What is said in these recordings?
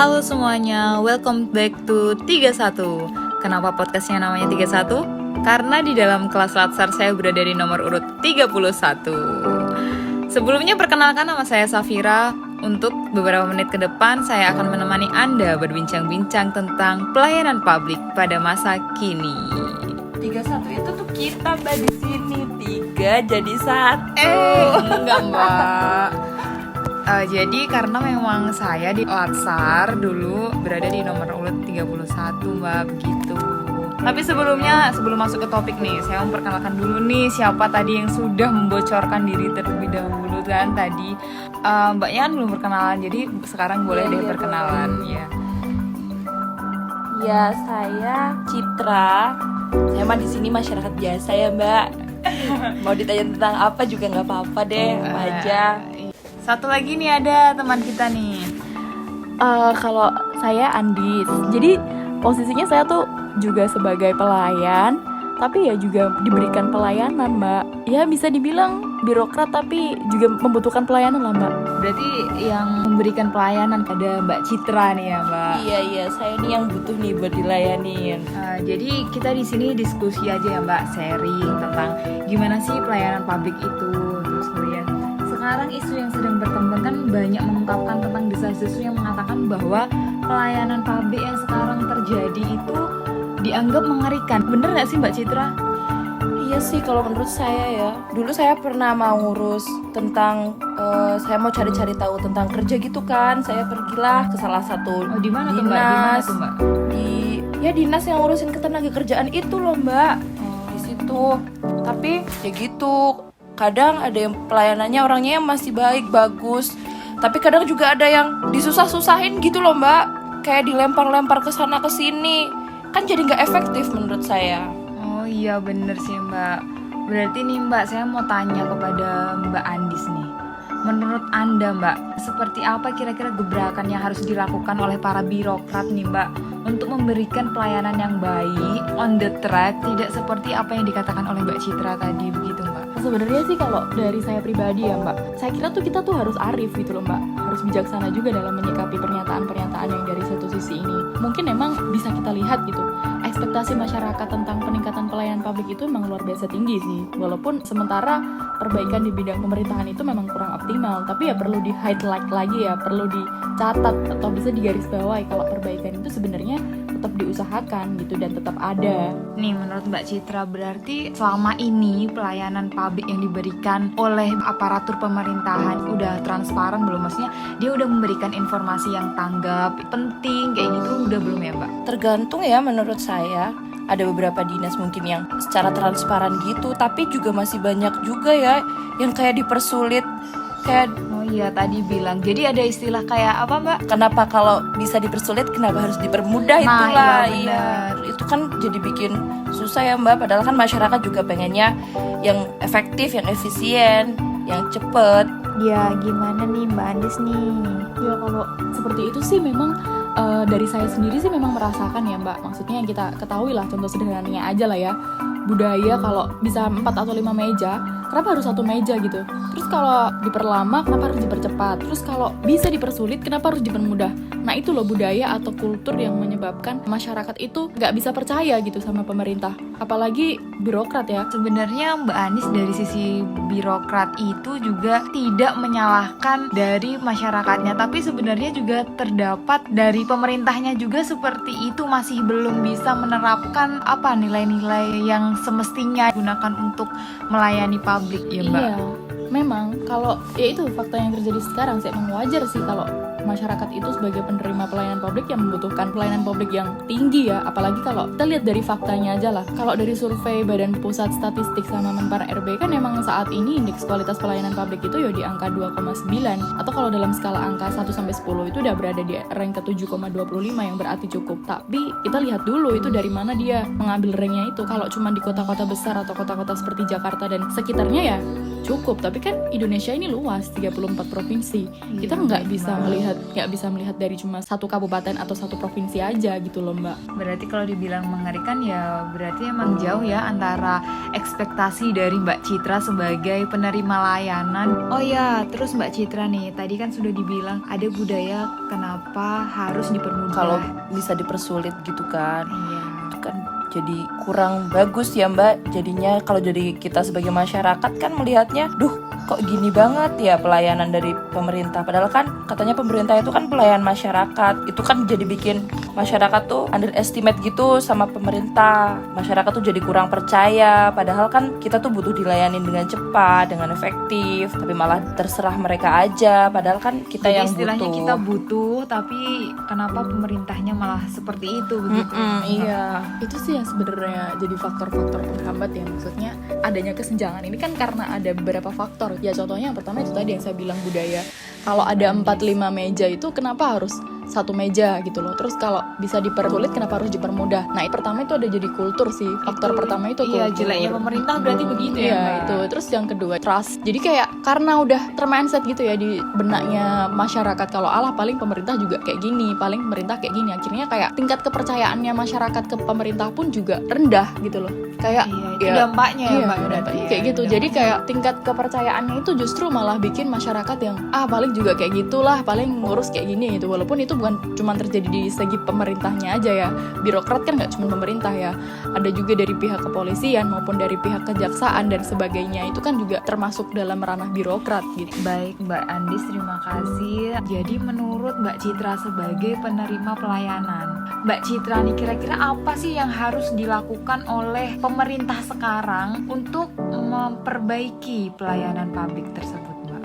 Halo semuanya, welcome back to 31. Kenapa podcastnya namanya 31? Karena di dalam kelas Latsar saya berada di nomor urut 31. Sebelumnya perkenalkan, nama saya Safira. Untuk beberapa menit ke depan saya akan menemani Anda berbincang-bincang tentang pelayanan publik pada masa kini. 31 itu tuh kita mbak di sini 3 jadi 1. Enggak mbak. Jadi karena memang saya di Latsar dulu berada di nomor urut 31 mbak, begitu. Tapi sebelum masuk ke topik nih, saya memperkenalkan dulu nih siapa tadi yang sudah membocorkan diri terlebih dahulu kan tadi. Mbaknya kan belum perkenalan, jadi sekarang boleh deh perkenalan ya. Ya, saya Citra. Saya mah di sini masyarakat biasa ya mbak. Mau ditanya tentang apa juga nggak apa-apa deh, apa aja. Satu lagi nih ada teman kita nih. Kalau saya Andis, jadi posisinya saya tuh juga sebagai pelayan, tapi ya juga diberikan pelayanan mbak. Ya bisa dibilang birokrat tapi juga membutuhkan pelayanan lah mbak. Berarti yang memberikan pelayanan ada Mbak Citra nih ya mbak. Iya, saya nih yang butuh nih buat dilayanin. Jadi kita di sini diskusi aja ya mbak, sharing tentang gimana sih pelayanan publik itu. Terus kemudian sekarang isu yang sedang berkembang kan banyak mengungkapkan tentang desas-desus yang mengatakan bahwa pelayanan publik yang sekarang terjadi itu dianggap mengerikan. Bener nggak sih Mbak Citra? Iya sih, kalau menurut saya ya. Dulu saya pernah mau ngurus tentang saya mau cari-cari tahu tentang kerja gitu kan. Saya pergilah ke salah satu Di mana tuh Mbak? dinas. Di mana tuh Mbak? Dinas yang ngurusin ketenagakerjaan itu loh mbak. Di situ. Tapi ya gitu. Kadang ada yang pelayanannya orangnya yang masih baik, bagus. Tapi kadang juga ada yang disusah-susahin gitu loh mbak. Kayak dilempar-lempar ke sana ke sini. Kan jadi nggak efektif menurut saya. Oh iya bener sih mbak. Berarti nih mbak, saya mau tanya kepada Mbak Andis nih. Menurut Anda mbak, seperti apa kira-kira gebrakan yang harus dilakukan oleh para birokrat nih mbak untuk memberikan pelayanan yang baik, on the track, tidak seperti apa yang dikatakan oleh Mbak Citra tadi, begitu mbak? Sebenarnya sih kalau dari saya pribadi ya mbak, saya kira tuh kita tuh harus arif gitu loh mbak, harus bijaksana juga dalam menyikapi pernyataan-pernyataan yang dari satu sisi ini. Mungkin memang bisa kita lihat gitu, ekspektasi masyarakat tentang peningkatan pelayanan publik itu memang luar biasa tinggi sih. Walaupun sementara perbaikan di bidang pemerintahan itu memang kurang optimal, tapi ya perlu di highlight lagi ya, perlu dicatat atau bisa digarisbawahi kalau perbaikan itu sebenarnya tetap diusahakan gitu dan tetap ada. Nih menurut Mbak Citra, berarti selama ini pelayanan publik yang diberikan oleh aparatur pemerintahan udah transparan belum? Maksudnya dia udah memberikan informasi yang tanggap, penting kayak gitu udah belum ya Mbak? Tergantung ya menurut saya. Ada beberapa dinas mungkin yang secara transparan gitu, tapi juga masih banyak juga ya yang kayak dipersulit. Kayak Oh iya tadi bilang, jadi ada istilah kayak apa Mbak? kenapa kalau bisa dipersulit, kenapa harus dipermudah, Nah, itulah. iya, benar. Itu kan jadi bikin susah ya mbak. Padahal kan masyarakat juga pengennya yang efektif, yang efisien, yang cepet. Ya gimana nih Mbak Andis nih? Ya kalau seperti itu sih memang dari saya sendiri sih memang merasakan ya Mbak. Maksudnya yang kita ketahui lah, contoh sederhananya aja lah ya. Budaya kalau bisa 4 atau 5 meja, kenapa harus 1 meja gitu? Terus kalau diperlama, kenapa harus dipercepat? Terus kalau bisa dipersulit, kenapa harus dipermudah? Nah itu loh budaya atau kultur yang menyebabkan masyarakat itu nggak bisa percaya gitu sama pemerintah. Apalagi birokrat ya. Sebenarnya Mbak Anis dari sisi birokrat itu juga tidak menyalahkan dari masyarakatnya, tapi sebenarnya juga terdapat dari pemerintahnya juga seperti itu, masih belum bisa menerapkan apa nilai-nilai yang semestinya digunakan untuk melayani publik ya Mbak. Iya, memang kalau ya itu fakta yang terjadi sekarang sih, emang wajar sih kalau masyarakat itu sebagai penerima pelayanan publik yang membutuhkan pelayanan publik yang tinggi ya. Apalagi kalau kita lihat dari faktanya aja lah. Kalau dari survei Badan Pusat Statistik sama Menpar RB kan emang saat ini indeks kualitas pelayanan publik itu ya di angka 2,9, atau kalau dalam skala angka 1 sampai 10 itu udah berada di rank ke 7,25 yang berarti cukup. Tapi kita lihat dulu itu dari mana dia mengambil ranknya itu. Kalau cuma di kota-kota besar atau kota-kota seperti Jakarta dan sekitarnya ya cukup. Tapi kan Indonesia ini luas, 34 provinsi. Kita nggak bisa melihat bisa melihat dari cuma satu kabupaten atau satu provinsi aja gitu loh Mbak. Berarti kalau dibilang mengerikan ya berarti emang jauh ya antara ekspektasi dari Mbak Citra sebagai penerima layanan. Oh ya, terus Mbak Citra nih, tadi kan sudah dibilang ada budaya kenapa harus dipermudah. Kalau bisa dipersulit gitu kan, Iya. itu kan jadi kurang bagus ya Mbak. Jadinya kalau jadi kita sebagai masyarakat kan melihatnya, duh kok gini banget ya pelayanan dari pemerintah. Padahal kan katanya pemerintah itu kan pelayan masyarakat. Itu kan jadi bikin masyarakat tuh underestimate gitu sama pemerintah. Masyarakat tuh jadi kurang percaya. Padahal kan kita tuh butuh dilayanin dengan cepat, dengan efektif. Tapi malah terserah mereka aja. Padahal kan kita Jadi yang istilahnya butuh. kita butuh, tapi kenapa pemerintahnya malah seperti itu begitu? Iya. Itu sih yang sebenarnya jadi faktor-faktor penghambat ya, maksudnya adanya kesenjangan ini kan karena ada beberapa faktor. Ya contohnya yang pertama itu tadi yang saya bilang budaya. Kalau ada 4-5 meja itu kenapa harus satu meja gitu loh. Terus kalau bisa dipersulit kenapa harus dipermudah? Nah, pertama itu ada jadi kultur sih. Faktor pertama itu kultur. Iya, jeleknya pemerintah berarti begitu ya, Iya, Mbak? itu. Terus yang kedua, trust. Jadi kayak karena udah termindset gitu ya di benaknya masyarakat kalau Allah paling pemerintah juga kayak gini, paling pemerintah kayak gini. Akhirnya kayak tingkat kepercayaannya masyarakat ke pemerintah pun juga rendah gitu loh. Kayak Iya, itu dampaknya ya, iya, Mbak. berarti dampaknya ya, kayak gitu. Jadi kayak tingkat kepercayaannya itu justru malah bikin masyarakat yang paling juga kayak gitulah, paling ngurus kayak gini gitu. Walaupun itu bukan cuma terjadi di segi pemerintahnya aja ya. Birokrat kan nggak cuma pemerintah ya. Ada juga dari pihak kepolisian maupun dari pihak kejaksaan dan sebagainya. Itu kan juga termasuk dalam ranah birokrat gitu. Baik Mbak Andis, terima kasih. Jadi menurut Mbak Citra sebagai penerima pelayanan, Mbak Citra nih kira-kira apa sih yang harus dilakukan oleh pemerintah sekarang untuk memperbaiki pelayanan publik tersebut, Mbak?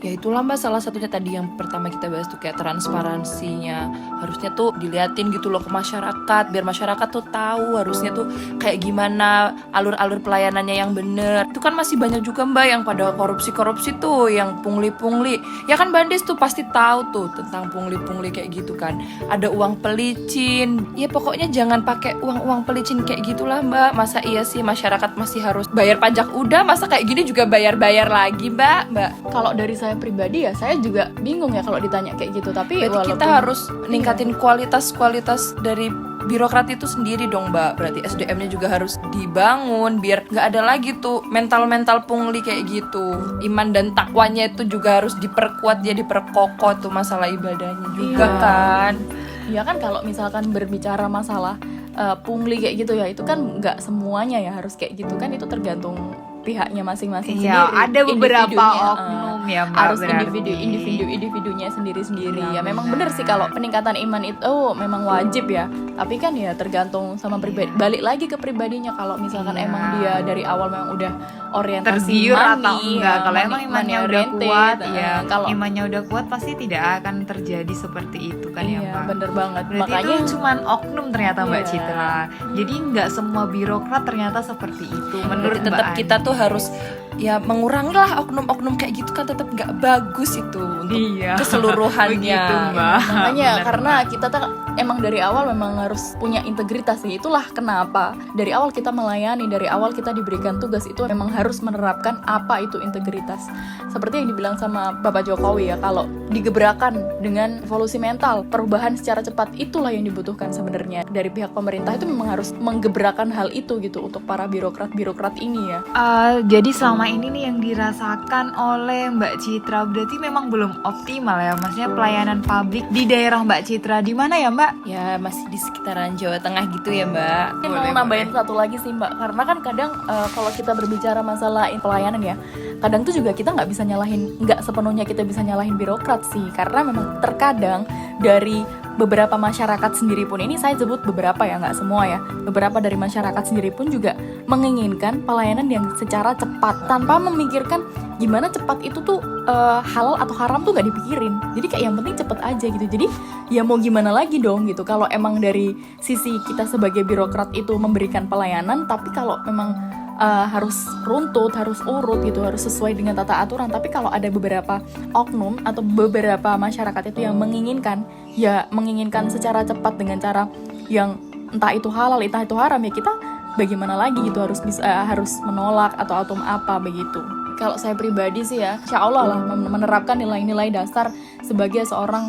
Ya itulah Mbak, salah satunya tadi yang pertama kita bahas tuh kayak transparansinya. Harusnya tuh diliatin gitu loh ke masyarakat, biar masyarakat tuh tahu harusnya tuh kayak gimana alur-alur pelayanannya yang bener. Itu kan masih banyak juga Mbak yang pada korupsi-korupsi tuh, yang pungli-pungli. Ya kan Bandis tuh pasti tahu tuh tentang pungli-pungli kayak gitu kan. Ada uang pelicin. Ya pokoknya jangan pakai uang-uang pelicin kayak gitulah Mbak. Masa iya sih masyarakat masih harus bayar pajak, udah masa kayak gini juga bayar-bayar lagi Mbak. Kalau dari saya pribadi ya, saya juga bingung ya kalau ditanya kayak gitu. Tapi Berarti kita harus ningkatin kualitas dari birokrat itu sendiri dong Mbak. Berarti SDM-nya juga harus dibangun biar nggak ada lagi tuh mental-mental pungli kayak gitu. Iman dan takwanya itu juga harus diperkuat, ya diperkokoh tuh masalah ibadahnya juga kan. Iya kan, kalau misalkan berbicara masalah pungli kayak gitu ya, itu kan nggak semuanya ya harus kayak gitu kan, itu tergantung pihaknya masing-masing Iya, sendiri. ada beberapa Individunya, oknum ya Mbak. harus berarti. individunya sendiri-sendiri. Iya, Ya memang benar. benar sih kalau peningkatan iman itu memang wajib ya. Tapi kan ya tergantung sama pribadi. Balik lagi ke pribadinya. Kalau misalkan Iya. emang dia dari awal memang udah orientasi Tergiur atau money, enggak. Kalau money- emang imannya money udah oriented, kuat, ya kalau imannya udah kuat pasti tidak akan terjadi seperti itu kan ya iya, Mbak. bener banget. Berarti Makanya itu cuman oknum ternyata Mbak Iya. Citra. Jadi nggak semua birokrat ternyata seperti itu. Menurut Berarti tetap Mbak kita Andi. tuh harus ya mengurangi lah oknum-oknum kayak gitu kan, tetap nggak bagus itu untuk Iya. keseluruhannya. Begitu, Mbak. makanya Benar, karena Mbak. kita tuh emang dari awal memang harus punya integritas sih. Itulah kenapa dari awal kita melayani, dari awal kita diberikan tugas itu memang harus menerapkan apa itu integritas. Seperti yang dibilang sama Bapak Jokowi ya, kalau digebrakan dengan evolusi mental, perubahan secara cepat, itulah yang dibutuhkan sebenarnya dari pihak pemerintah. Itu memang harus menggebrakan hal itu gitu untuk para birokrat ini ya. Jadi selama ini nih yang dirasakan oleh Mbak Citra berarti memang belum optimal ya, maksudnya pelayanan publik di daerah Mbak Citra di mana ya Mbak? Ya masih di sekitaran Jawa Tengah gitu ya Mbak. Mungkin mau nambahin satu lagi sih Mbak, karena kan kadang kalau kita berbicara masalah pelayanan ya, kadang tuh juga kita nggak sepenuhnya kita bisa nyalahin birokrat sih, karena memang terkadang dari beberapa masyarakat sendiri pun, ini saya sebut beberapa ya, nggak semua ya, beberapa dari masyarakat sendiri pun juga menginginkan pelayanan yang secara cepat tanpa memikirkan gimana cepat itu tuh halal atau haram tuh nggak dipikirin. Jadi kayak yang penting cepet aja gitu. Jadi ya mau gimana lagi dong gitu kalau emang dari sisi kita sebagai birokrat itu memberikan pelayanan, tapi kalau memang harus runtut, harus urut gitu, harus sesuai dengan tata aturan. Tapi kalau ada beberapa oknum atau beberapa masyarakat itu yang menginginkan secara cepat dengan cara yang entah itu halal, entah itu haram, ya kita bagaimana lagi gitu, harus menolak atau apa begitu. Kalau saya pribadi sih ya, insya Allah lah menerapkan nilai-nilai dasar sebagai seorang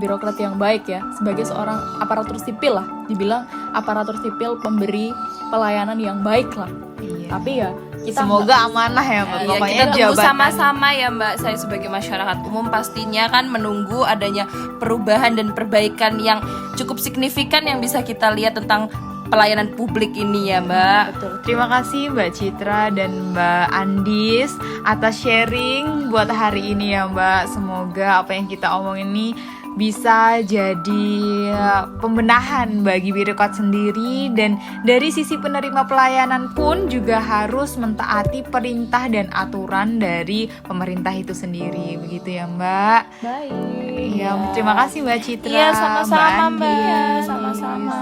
birokrat yang baik ya, sebagai seorang aparatur sipil lah, dibilang aparatur sipil pemberi pelayanan yang baik lah. Iya. Tapi ya kita Semoga amanah ya Mbak. Ya, Pokoknya kita tunggu jabatan sama-sama ya Mbak. Saya sebagai masyarakat umum pastinya kan menunggu adanya perubahan dan perbaikan yang cukup signifikan yang bisa kita lihat tentang pelayanan publik ini ya Mbak. betul. Terima kasih Mbak Citra dan Mbak Andis atas sharing buat hari ini ya Mbak. Semoga apa yang kita omongin ini bisa jadi pembenahan bagi birokrat sendiri, dan dari sisi penerima pelayanan pun juga harus mentaati perintah dan aturan dari pemerintah itu sendiri. Begitu ya Mbak. Baik. Ya, terima kasih Mbak Citra. Iya sama-sama Mbak. Andis. Sama-sama.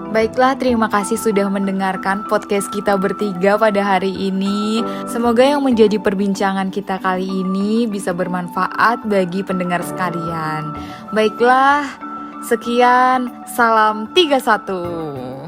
Baiklah, terima kasih sudah mendengarkan podcast kita bertiga pada hari ini. Semoga yang menjadi perbincangan kita kali ini bisa bermanfaat bagi pendengar sekalian. Baiklah, sekian, salam 31.